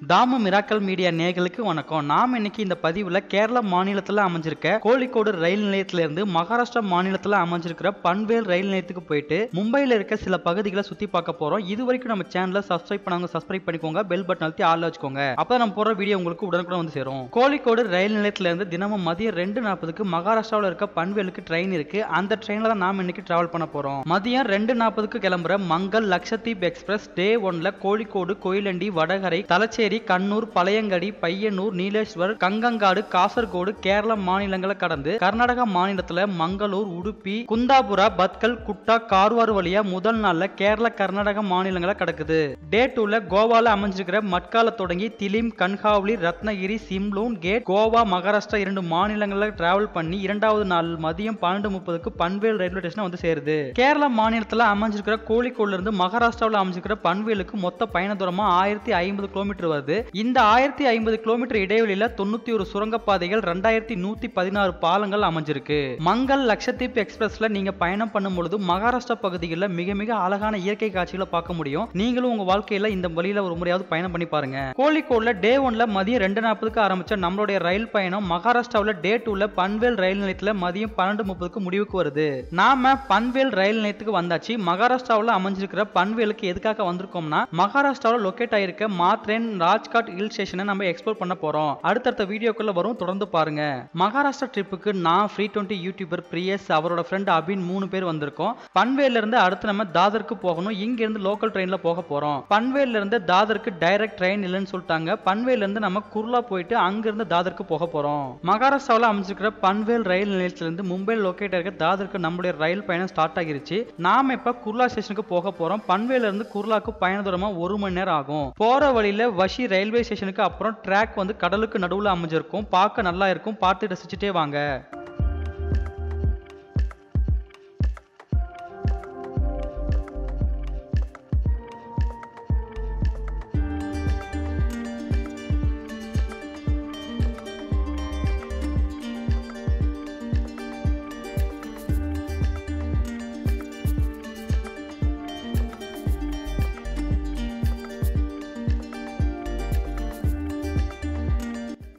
Damu miracle media நேயர்களுக்கு வணக்கம். நாம் இன்னைக்கு இந்த பதிவுல கேரள மாநிலத்துல அமைஞ்சிருக்க கோழிக்கோடு ரயில் நிலையத்தில இருந்து மகாராஷ்டிரா மாநிலத்துல அமைஞ்சிருக்கிற பன்வேல் ரயில் நிலையத்துக்கு போயிட்டு மும்பையில இருக்க சில பகுதிகளை சுத்தி பார்க்க போறோம். இது வரைக்கும் நம்ம சேனலை சப்ஸ்கிரைப் பண்ணாங்க சப்ஸ்கிரைப் பண்ணிக்கோங்க, பெல் பட்டன் அழுத்தி ஆல்ல வச்சுக்கோங்க. அப்பதான் நம்ம போற வீடியோ உங்களுக்கு உடனுக்குடன் வந்து சேரும். கோழிக்கோடு ரயில் நிலையத்தில இருந்து தினமும் மதியம் 2:40க்கு மகாராஷ்டிராவில் இருக்க பன்வேலுக்கு ட்ரெயின் இருக்கு. அந்த ட்ரெயின்ல தான் நாம இன்னைக்கு டிராவல் பண்ண போறோம். மதியம் 2:40க்கு கிளம்புற மங்கள் லக்ஷதீப் எக்ஸ்பிரஸ் டே 1ல கோழிக்கோடு, கோயிலண்டி, வடகரை, தலச்சேரி, கண்ணூர், பழையங்கடி, பையனூர், நீலேஸ்வர், கங்கங்காடு, காசர்கோடு, கேரள மாநிலங்களை கடந்து கர்நாடகா மாநிலத்துல மங்களூர், உடுப்பி, குந்தாபுரா, பத்கல், குட்டா, கார்வார் வழியா முதல் நாள்ல கேரள கர்நாடக மாநிலங்களை கடக்குது. டே 2ல கோவால அமைஞ்சிருக்கிற மட்கால தொடங்கி திலிம், கன்ஹாவ்லி, ரத்னகிரி, சிம்லூன், கேட், கோவா, மகாராஷ்டிரா 2 மாநிலங்களை டிராவல் பண்ணி இரண்டாவது நாள் மதியம் 12:30க்கு பன்வேல் ரயில்வே ஸ்டேஷன் வந்து சேருது. கேரள மாநிலத்துல அமைஞ்சிருக்கிற கோழிக்கோடுல இருந்து மகாராஷ்டிராவில் அமைஞ்சிருக்கிற பன்வேலுக்கு மொத்த பயண தூரமா 1050 கிலோமீட்டர் வருது. இந்த 1050 கிலோமீட்டர் இடைவெளியில 91 சுரங்கப்பாதைகள், 2116 பாலங்கள் அமைஞ்சிருக்கு. மங்கள் லக்ஷதீப் எக்ஸ்பிரஸ்ல நீங்க பயணம் பண்ணும் பொழுது மகாராஷ்டிரா பகுதிகளில் மிக மிக அழகான இயற்கை காட்சிகளை பார்க்க முடியும். நீங்களும் உங்க வாழ்க்கையில இந்த வழியில ஒரு முறையாவது பயணம் பண்ணி பாருங்க. கோழிக்கோடுல டே 1ல மதியம் 2:40க்கு ஆரம்பிச்ச நம்மளுடைய ரயில் பயணம் மகாராஷ்டிராவில் டே 2ல பன்வேல் ரயில் நிலையத்துல மதியம் 12:30க்கு முடிவுக்கு வருது. நாம பன்வேல் ரயில் நிலையத்துக்கு வந்தாச்சு. மகாராஷ்டிராவில் அமைஞ்சிருக்கிற பன்வேலுக்கு எதுக்காக வந்திருக்கோம்னா மகாராஷ்டிராவில் லொகேட் ஆயிருக்க மாத்ரேன், ராஜ்காட் ஹில் ஸ்டேஷனை நம்ம எக்ஸ்ப்ளோர் பண்ண போறோம். அடுத்தடுத்த வீடியோக்குள்ள வரும், தொடர்ந்து பாருங்க. மகாராஷ்டிரா ட்ரிப்புக்கு நான் ஃப்ரீ 20 யூடியூபர் பிரியஸ், அவரோட ஃப்ரெண்ட் அபின் 3 பேர் வந்திருக்கோம். பன்வேல்ல இருந்து அடுத்து நம்ம தாதருக்கு போகணும். இங்க இருந்து லோக்கல் ட்ரெயின்ல போக போறோம். பன்வேல்ல இருந்து தாதருக்கு டைரக்ட் ட்ரெயின் இல்லைன்னு சொல்லிட்டாங்க. பன்வேல்ல இருந்து நம்ம குர்லா போயிட்டு அங்க இருந்து தாதருக்கு போக போறோம். மகாராஷ்டிராவில் அமைஞ்சிருக்கிற பன்வேல் ரயில் நிலையத்தில இருந்து மும்பையில் லொகேட் இருக்க தாதருக்கு நம்மளுடைய ரயில் பயணம் ஸ்டார்ட் ஆகிருச்சு. நாம இப்ப குர்லா ஸ்டேஷனுக்கு போக போறோம். பன்வேல்ல இருந்து குர்லாக்கு பயண தூரமா 1 மணி நேரம் ஆகும். போற வழியில வஷி ரயில்வே ஸ்டேஷனுக்கு அப்புறம் ட்ராக் வந்து கடலுக்கு நடுவுல அமைஞ்சிருக்கும். பார்க்க நல்லா இருக்கும். பார்த்து ரசிச்சுட்டே வாங்க.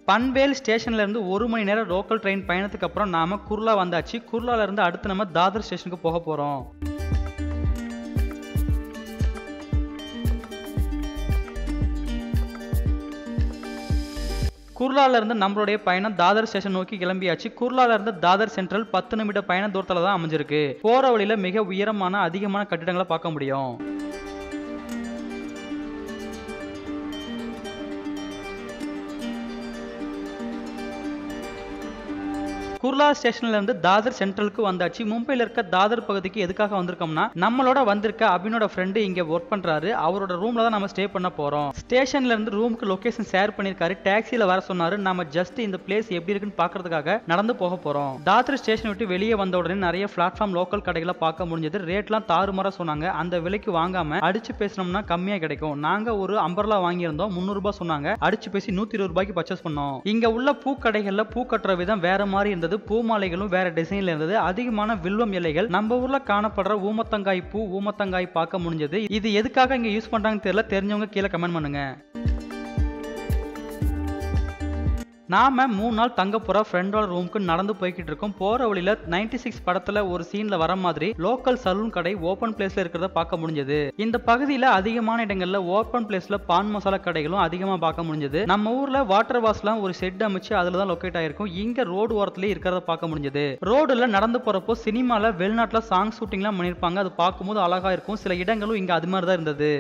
பன்வேல் ஸ்டேஷன்ல இருந்து 1 மணி நேரம் லோக்கல் ட்ரெயின் பயணத்துக்கு அப்புறம் நாம குர்லா வந்தாச்சு. குர்லால இருந்து அடுத்து நம்ம தாதர் ஸ்டேஷனுக்கு போக போறோம். குர்லால இருந்து நம்மளுடைய பயணம் தாதர் ஸ்டேஷன் நோக்கி கிளம்பியாச்சு. குர்லால இருந்து தாதர் சென்ட்ரல் 10 நிமிட பயண தூரத்துல தான் அமைஞ்சிருக்கு. போற வழியில மிக உயரமான அதிகமான கட்டிடங்களை பார்க்க முடியும். குர்லா ஸ்டேஷன்ல இருந்து தாதர் சென்ட்ரலுக்கு வந்தாச்சு. மும்பைல இருக்க தாதர் பகுதிக்கு எதுக்காக வந்திருக்கோம்னா நம்மளோட வந்திருக்க அபினோட ஃப்ரெண்டு இங்க ஒர்க் பண்றாரு. அவரோட ரூம்ல தான் நம்ம ஸ்டே பண்ண போறோம். ஸ்டேஷன்ல இருந்து ரூமுக்கு லொகேஷன் ஷேர் பண்ணிருக்காரு. டாக்ஸில வர சொன்னாரு. நம்ம ஜஸ்ட் இந்த பிளேஸ் எப்படி இருக்குன்னு பாக்குறதுக்காக நடந்து போக போறோம். தாதர் ஸ்டேஷன் விட்டு வெளியே வந்த உடனே நிறைய பிளாட்ஃபார்ம் லோக்கல் கடைகளை பார்க்க முடிஞ்சது. ரேட்லாம் தாறுமாறா சொன்னாங்க. அந்த விலைக்கு வாங்காம அடிச்சு பேசணும்னா கம்மியா கிடைக்கும். நாங்க ஒரு அம்பர்லா வாங்கியிருந்தோம். 300 ரூபாய் சொன்னாங்க. அடிச்சு பேசி 120 ரூபாய்க்கு பர்ச்சேஸ் பண்ணோம். இங்க உள்ள பூக்கடைகள்ல பூ கட்டுற விதம் வேற மாதிரி இருந்தது. பூமாலைகளும் வேற டிசைன்ல இருந்தது. அதிகமான வில்வம் இலைகள். நம்ம ஊர்ல காணப்படுற ஊமத்தங்காய் பூ, ஊமத்தங்காய் பார்க்க முடிஞ்சது. இது எதுக்காக இங்க யூஸ் பண்றாங்கன்னு தெரியல. தெரிஞ்சவங்க கீழே கமெண்ட் பண்ணுங்க. நாம 3 நாள் தங்க போற ஃப்ரெண்டோட ரூமுக்கு நடந்து போய்கிட்டு இருக்கோம். போற வழியில 96 படத்துல ஒரு சீன்ல வர மாதிரி லோக்கல் சலூன் கடை ஓபன் பிளேஸ்ல இருக்கிறத பார்க்க முடிஞ்சது. இந்த பகுதியில அதிகமான இடங்கள்ல ஓபன் பிளேஸ்ல பான் மசாலா கடைகளும் அதிகமா பார்க்க முடிஞ்சது. நம்ம ஊர்ல வாட்டர் வாஷ்லாம் ஒரு ஷெட் அமைச்சு அதுலதான் லொகேட் ஆயிருக்கும். இங்க ரோடு ஓரத்திலே இருக்கிறத பார்க்க முடிஞ்சது. ரோடுல நடந்து போறப்போ சினிமால வெளிநாட்டுல சாங் ஷூட்டிங்லாம் பண்ணிருப்பாங்க. அது பார்க்கும்போது அழகா இருக்கும். சில இடங்களும் இங்க அது மாதிரி தான் இருந்தது.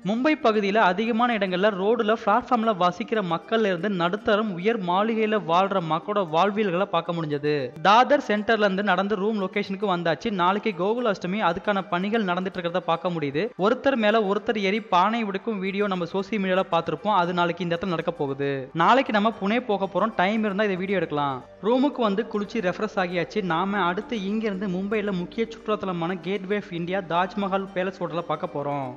மும்பை பகுதியில் அதிகமான இடங்கள்ல ரோடுல பிளாட்ஃபார்ம்ல வசிக்கிற மக்கள்ல இருந்து நடுத்தரம் உயர் மாளிகையில வாழ்ற மக்களோட வாழ்வியல்களை பார்க்க முடிஞ்சது. தாதர் சென்டர்ல இருந்து நடந்து ரூம் லொகேஷனுக்கு வந்தாச்சு. நாளைக்கு கோகுலாஷ்டமி, அதுக்கான பணிகள் நடந்துட்டு இருக்கிறத பார்க்க முடியுது. ஒருத்தர் மேல ஒருத்தர் ஏறி பானை உடைக்கும் வீடியோ நம்ம சோசியல் மீடியால பார்த்திருப்போம். அது நாளைக்கு இந்த இடத்துல நடக்க போகுது. நாளைக்கு நம்ம புனே போக போறோம். டைம் இருந்தா இந்த வீடியோ எடுக்கலாம். ரூமுக்கு வந்து குளிச்சு ரெஃப்ரெஷ் ஆகியாச்சு. நாம அடுத்து இங்க இருந்து மும்பையில முக்கிய சுற்றுலாத்தலமான gateway of India, Taj Mahal palace ஹோட்டல பார்க்க போறோம்.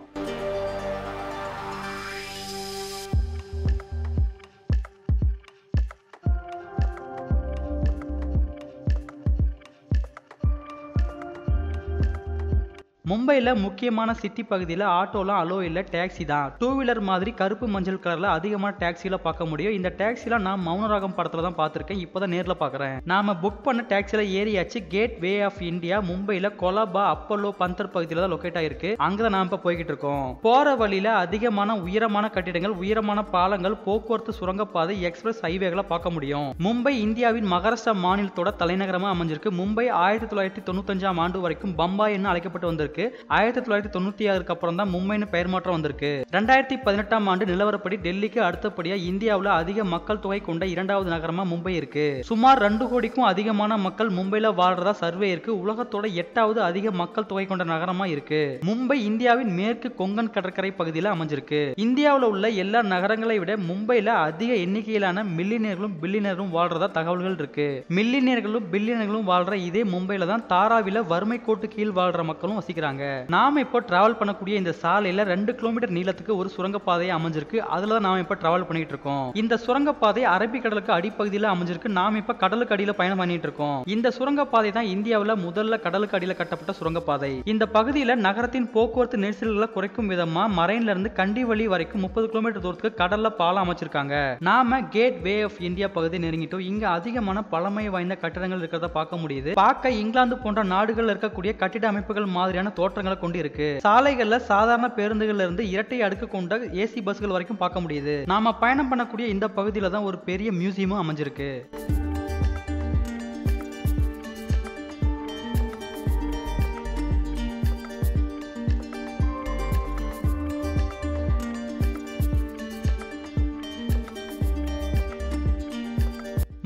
மும்பைல முக்கியமான சிட்டி பகுதியில ஆட்டோலாம் அலோ இல்ல, டாக்ஸி தான். டூ வீலர் மாதிரி கருப்பு மஞ்சள் கலர்ல அதிகமான டாக்ஸில பார்க்க முடியும். இந்த டாக்ஸில நான் மௌனராகம் படத்துல தான் பார்த்திருக்கேன், இப்பதான் நேர்ல பார்க்கறேன். நாம புக் பண்ண டாக்ஸில ஏறியாச்சு. கேட் வே ஆஃப் இந்தியா மும்பைல கொலாபா அப்பல்லோ பந்தர் பகுதியில தான் லொகேட் ஆயிருக்கு. அங்கதான் நாம இப்ப போய்கிட்டு இருக்கோம். போற வழியில அதிகமான உயரமான கட்டிடங்கள், உயரமான பாலங்கள், போக்குவரத்து சுரங்கப்பாதை, எக்ஸ்பிரஸ் ஹைவேகளை பார்க்க முடியும். மும்பை இந்தியாவின் மகாராஷ்டிரா மாநிலத்தோட தலைநகரமா அமைஞ்சிருக்கு. மும்பை 1995 ஆண்டு வரைக்கும் பம்பாய் என்று அழைக்கப்பட்டு வந்திருக்கு. 1996 அப்புறம் தான் மும்பைன்னு பெயர் மாற்றம் வந்திருக்கு. 2018 ஆண்டு நிலவரப்படி டெல்லிக்கு அடுத்தபடியா இந்தியாவில் அதிக மக்கள் தொகை கொண்ட இரண்டாவது நகரமா மும்பை இருக்கு. சுமார் 2 கோடிக்கும் அதிகமான மக்கள் மும்பைல வாழ்றதா சர்வே இருக்கு. உலகத்தோட 8வது அதிக மக்கள் தொகை கொண்ட நகரமா இருக்கு. மும்பை இந்தியாவின் மேற்கு கொங்கன் கடற்கரை பகுதியில் அமைஞ்சிருக்கு. இந்தியாவில் உள்ள எல்லா நகரங்களை விட மும்பைல அதிக எண்ணிக்கையிலான மில்லியனர்களும் பில்லியனரும் வாழ்றதா தகவல்கள் இருக்கு. மில்லியனர்களும் பில்லியனர்களும் வாழ்ற இதே மும்பைல தான் தாராவில வறுமை கோட்டு கீழ் வாழ்ற மக்களும் வசிக்கிறாங்க. நாம இப்போ டிராவல் பண்ணக்கூடிய இந்த சாலையில 2 கிலோமீட்டர் நீளத்துக்கு ஒரு சுரங்கப்பாதையை அமைஞ்சிருக்கு. அதுல தான் நாம இப்ப டிராவல் பண்ணிட்டு இருக்கோம். இந்த சுரங்கப்பாதை அரபிக்கடலுக்கு அடிப்பகுதியில் அமைஞ்சிருக்கு. நாம இப்ப கடலுக்கு அடியில பயணம் பண்ணிட்டு இருக்கோம். இந்த சுரங்கப்பாதை தான் இந்தியாவில் முதல்ல கடலுக்கு அடியில கட்டப்பட்ட சுரங்கப்பாதை. இந்த பகுதியில நகரத்தின் போக்குவரத்து நெரிசல்களை குறைக்கும் விதமா மரைன்ல இருந்து கண்டிவழி வரைக்கும் 30 கிலோமீட்டர் தூரத்துக்கு கடல்ல பாலம் அமைச்சிருக்காங்க. நாம கேட் வே ஆஃப் இந்தியா பகுதி நெருங்கிட்டோம். இங்க அதிகமான பழமை வாய்ந்த கட்டிடங்கள் இருக்கிறத பார்க்க முடியுது. பார்க்க இங்கிலாந்து போன்ற நாடுகள் இருக்கக்கூடிய கட்டிட அமைப்புகள் மாதிரியான தோற்றங்களை கொண்டு இருக்கு. சாலைகள்ல சாதாரண பேருந்துகள்ல இருந்து இரட்டை அடுக்கு கொண்ட ஏசி பஸ்கள் வரைக்கும் பார்க்க முடியுது. நாம பயணம் பண்ணக்கூடிய இந்த பகுதியில தான் ஒரு பெரிய மியூசியமும் அமைஞ்சிருக்கு.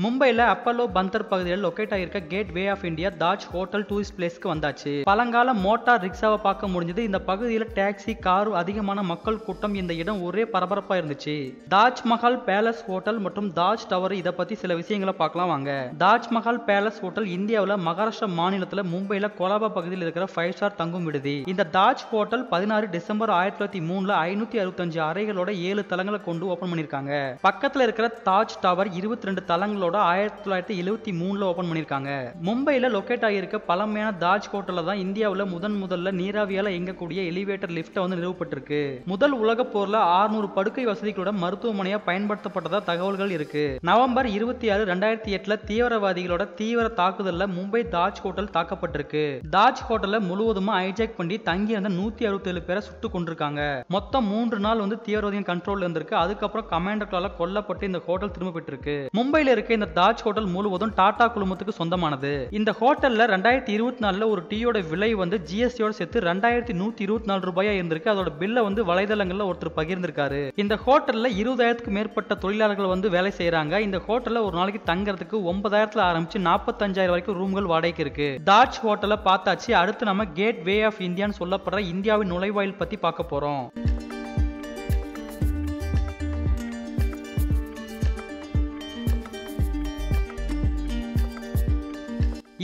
மும்பைல அப்பல்லோ பந்தர் பகுதியில் லொகேட் ஆயிருக்க gateway of India Taj hotel tourist பிளேஸ்க்கு வந்தாச்சு. பழங்கால மோட்டார் ரிக்ஷாவை பார்க்க முடிஞ்சது. இந்த பகுதியில் டாக்ஸி, கார், அதிகமான மக்கள் கூட்டம். இந்த இடம் ஒரே பரபரப்பா இருந்துச்சு. தாஜ்மஹால் பேலஸ் ஹோட்டல் மற்றும் தாஜ் டவர், இதை பத்தி சில விஷயங்களை பார்க்கலாம் வாங்க. தாஜ்மஹால் பேலஸ் ஹோட்டல் இந்தியாவில் மகாராஷ்டிரா மாநிலத்தில் மும்பைல கொலாபா பகுதியில் இருக்கிற 5 ஸ்டார் தங்கும் விடுதி. இந்த தாஜ் ஹோட்டல் 16 டிசம்பர் 1903 565 அறைகளோட 7 தளங்களை கொண்டு ஓபன் பண்ணிருக்காங்க. பக்கத்துல இருக்கிற தாஜ் டவர் 22 தளங்களோட 1973 ஓபன் பண்ணிருக்காங்க. மும்பைல லொகேட் ஆகியிருக்க பழமையான தாஜ் ஹோட்டல்ல தான் இந்தியாவில் முதல்ல நீராவியால இயங்கக்கூடிய எலிவேட்டர் லிப்ட் வந்து நிறுவப்பட்டிருக்கு. முதல் உலக போர்ல 600 படுக்கை வசதிகளோட மருத்துவமனையா பயன்படுத்தப்பட்டதா தகவல்கள் இருக்கு. நவம்பர் 26, 2008 தீவிரவாதிகளோட தீவிர தாக்குதல்ல மும்பை தாஜ் ஹோட்டல் தாக்கப்பட்டிருக்கு. தாஜ் ஹோட்டல்ல முழுவதுமா ஹைஜாக் பண்ணி தங்கி இருந்த 167 பேரை சுட்டு கொண்டிருக்காங்க. மொத்தம் 3 நாள் வந்து தீவிரவாதிகள் கண்ட்ரோல் இருந்திருக்கு. அதுக்கப்புறம் கமாண்டர்களால கொல்லப்பட்டு இந்த ஹோட்டல் திரும்ப பெற்றிருக்கு. மும்பைல இருக்க இந்த தாஜ் ஹோட்டல் முழுவதும் டாடா குழுமத்துக்கு சொந்தமானது. இந்த ஹோட்டல்ல 2024 ஒரு டீயோட விலை வந்து ஜிஎஸ்டியோட சேர்த்து 2124 ரூபாயா இருந்திருக்கு. அதோட பில்ல வந்து வலைதளங்கள்ல ஒருத்தர் பகிர்ந்திருக்காரு. இந்த ஹோட்டல்ல 20,000க்கு மேற்பட்ட தொழிலாளர்கள் வந்து வேலை செய்யறாங்க. இந்த ஹோட்டல்ல ஒரு நாளைக்கு தங்கறதுக்கு 9,000ல ஆரம்பிச்சு 45,000 வரைக்கும் ரூம்கள் வாடகைக்கு இருக்கு. தாஜ் ஹோட்டலை பார்த்தாச்சு. அடுத்து நம்ம கேட் வே ஆஃப் இந்தியான்னு சொல்லப்படுற இந்தியாவின் நுழைவாயில் பத்தி பார்க்க போறோம்.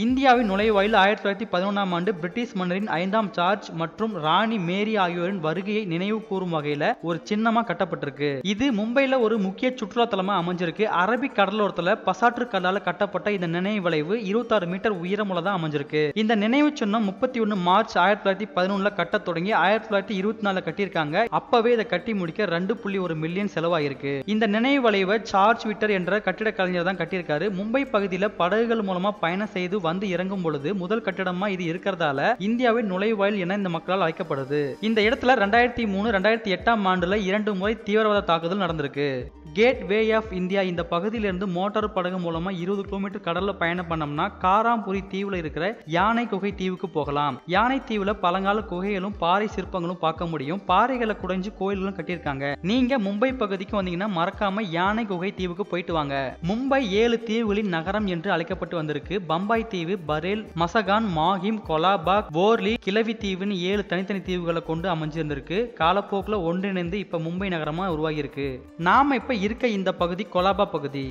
இந்தியாவின் நுழைவாயில் 1911 ஆண்டு பிரிட்டிஷ் மன்னரின் 5ஆம் ஜார்ஜ் மற்றும் ராணி மேரி ஆகியோரின் வருகையை நினைவு கூறும் வகையில ஒரு சின்னமா கட்டப்பட்டிருக்கு. இது மும்பைல ஒரு முக்கிய சுற்றுலா தலமா அமைஞ்சிருக்கு. அரபிக் கடலோரத்துல பசாற்று கல்லால கட்டப்பட்ட இந்த நினைவு வளைவு 26 மீட்டர் உயரமுள்ளதான் அமைஞ்சிருக்கு. இந்த நினைவு சின்னம் 31 மார்ச் 1911 கட்ட தொடங்கி 1924 கட்டியிருக்காங்க. அப்பவே இதை கட்டி முடிக்க 2.1 மில்லியன் செலவாயிருக்கு. இந்த நினைவு வளைவை சார்ஜ் விட்டர் என்ற கட்டிட கலைஞர் தான் கட்டியிருக்காரு. மும்பை பகுதியில படகுகள் மூலமா பயணம் செய்து வந்து இறங்கும் பொழுது முதல் கட்டிடமா இது இருக்கிறதால இந்தியாவின் நுழைவாயில் என இந்த மக்களால் அழைக்கப்படுது. இந்த இடத்துல 2003, 2008 ஆண்டுல 2 முறை தீவிரவாத தாக்குதல் நடந்திருக்கு. கேட் வே ஆஃப் இந்தியா இந்த பகுதியிலிருந்து மோட்டார் படகு மூலமா 20 கிலோமீட்டர் கடல்ல பயணம் பண்ணோம்னா காராம்புரி தீவுல இருக்கிற யானை குகை தீவுக்கு போகலாம். யானை தீவுல பழங்கால குகைகளும் பாறை சிற்பங்களும் பார்க்க முடியும். பாறைகளை குடைஞ்சு கோயில்களும் கட்டியிருக்காங்க. நீங்க மும்பை பகுதிக்கு வந்தீங்கன்னா மறக்காம யானை குகை தீவுக்கு போயிட்டு வாங்க. மும்பை 7 தீவுகளின் நகரம் என்று அழைக்கப்பட்டு வந்திருக்கு. பம்பாய் தீவு, பரேல், மசகான், மாஹிம், கொலாபாக், போர்லி, கிளவி தீவுன்னு 7 தனித்தனி தீவுகளை கொண்டு அமைஞ்சிருந்திருக்கு. காலப்போக்கில் ஒன்றிணைந்து இப்ப மும்பை நகரமா உருவாகி இருக்கு. நாம இப்ப இருக்க இந்த பகுதி கொலாபா பகுதி.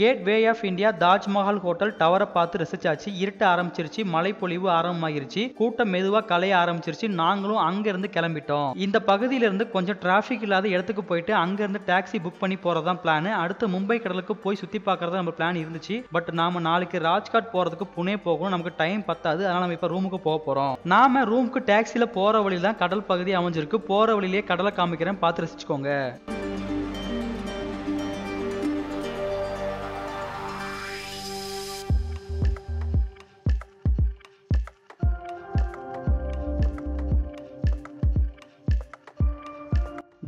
Gateway of India Taj Mahal hotel டவரை பார்த்து ரசிச்சாச்சு. இருட்ட ஆரம்பிச்சிருச்சு, மழை பொழிவு ஆரம்பமாகிருச்சு, கூட்டம் மெதுவா கலைய ஆரம்பிச்சிருச்சு. நாங்களும் அங்க இருந்து கிளம்பிட்டோம். இந்த பகுதியில இருந்து கொஞ்சம் டிராபிக் இல்லாத இடத்துக்கு போயிட்டு அங்க இருந்து டாக்ஸி புக் பண்ணி போறதான் பிளான். அடுத்து மும்பை கடலுக்கு போய் சுத்தி பார்க்கறது நம்ம பிளான் இருந்துச்சு. பட் நாம நாளைக்கு ராஜ்காட் போறதுக்கு புனே போகணும், நமக்கு டைம் பத்தாது. அதனால நம்ம இப்ப ரூமுக்கு போக போறோம். நாம ரூமுக்கு டாக்ஸில போற வழியில தான் கடல் பகுதி அமைஞ்சிருக்கு. போற வழியிலேயே கடலை காமிக்கிறேன், பார்த்து ரசிச்சுக்கோங்க.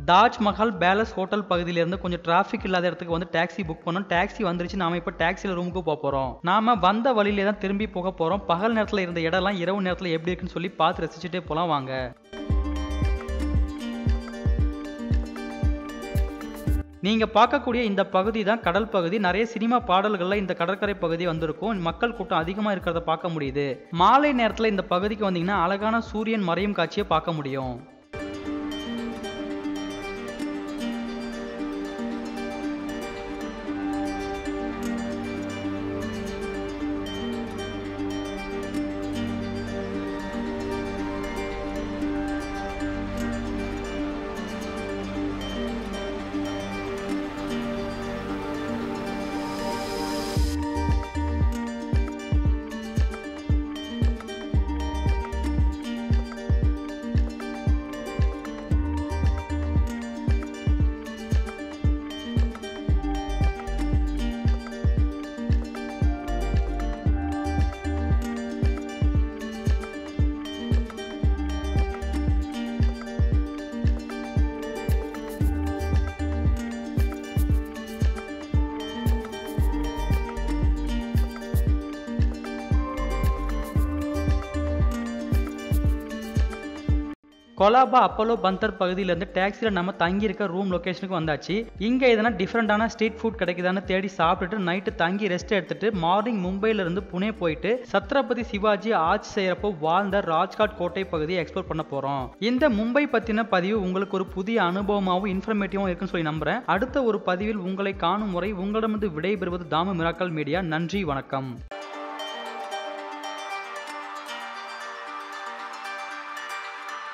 தாஜ்மஹால் பேலஸ் ஹோட்டல் பகுதியிலிருந்து கொஞ்சம் டிராஃபிக் இல்லாத இடத்துக்கு வந்து டாக்ஸி புக் பண்ணோம். டாக்ஸி வந்துருச்சு. நாம இப்ப டாக்ஸில ரூமுக்கு போக போறோம். நாம வந்த வழியிலே தான் திரும்பி போக போறோம். பகல் நேரத்துல இருந்த இடம்லாம் இரவு நேரத்துல எப்படி இருக்குன்னு சொல்லி பார்த்து ரசிச்சுட்டே போலாம் வாங்க. நீங்க பார்க்கக்கூடிய இந்த பகுதி தான் கடல் பகுதி. நிறைய சினிமா பாடல்கள்ல இந்த கடற்கரை பகுதி வந்திருக்கும். மக்கள் கூட்டம் அதிகமா இருக்கிறத பார்க்க முடியுது. மாலை நேரத்துல இந்த பகுதிக்கு வந்தீங்கன்னா அழகான சூரியன் மறையும் காட்சியை பார்க்க முடியும். கொலாபா அப்போலோ பந்தர் பகுதியிலேருந்து டாக்ஸியில் நம்ம தங்கி இருக்க ரூம் லொக்கேஷனுக்கு வந்தாச்சு. இங்கே எதனா டிஃப்ரெண்டான ஸ்ட்ரீட் ஃபுட் கிடைக்குதான்னு தேடி சாப்பிட்டுட்டு நைட்டு தங்கி ரெஸ்ட் எடுத்துட்டு மார்னிங் மும்பையிலிருந்து புனே போயிட்டு சத்ரபதி சிவாஜி ஆட்சி செய்யறப்போ வாழ்ந்த ராஜ்காட் கோட்டை பகுதியை எக்ஸ்ப்ளோர் பண்ண போறோம். இந்த மும்பை பத்தின பதிவு உங்களுக்கு ஒரு புதிய அனுபவமாகவும் இன்ஃபர்மேட்டிவாகவும் இருக்குன்னு சொல்லி நம்புறேன். அடுத்த ஒரு பதிவில் உங்களை காணும் முறை உங்களிடமிருந்து விடைபெறுவது தாமு மிராக்கல் மீடியா. நன்றி, வணக்கம்.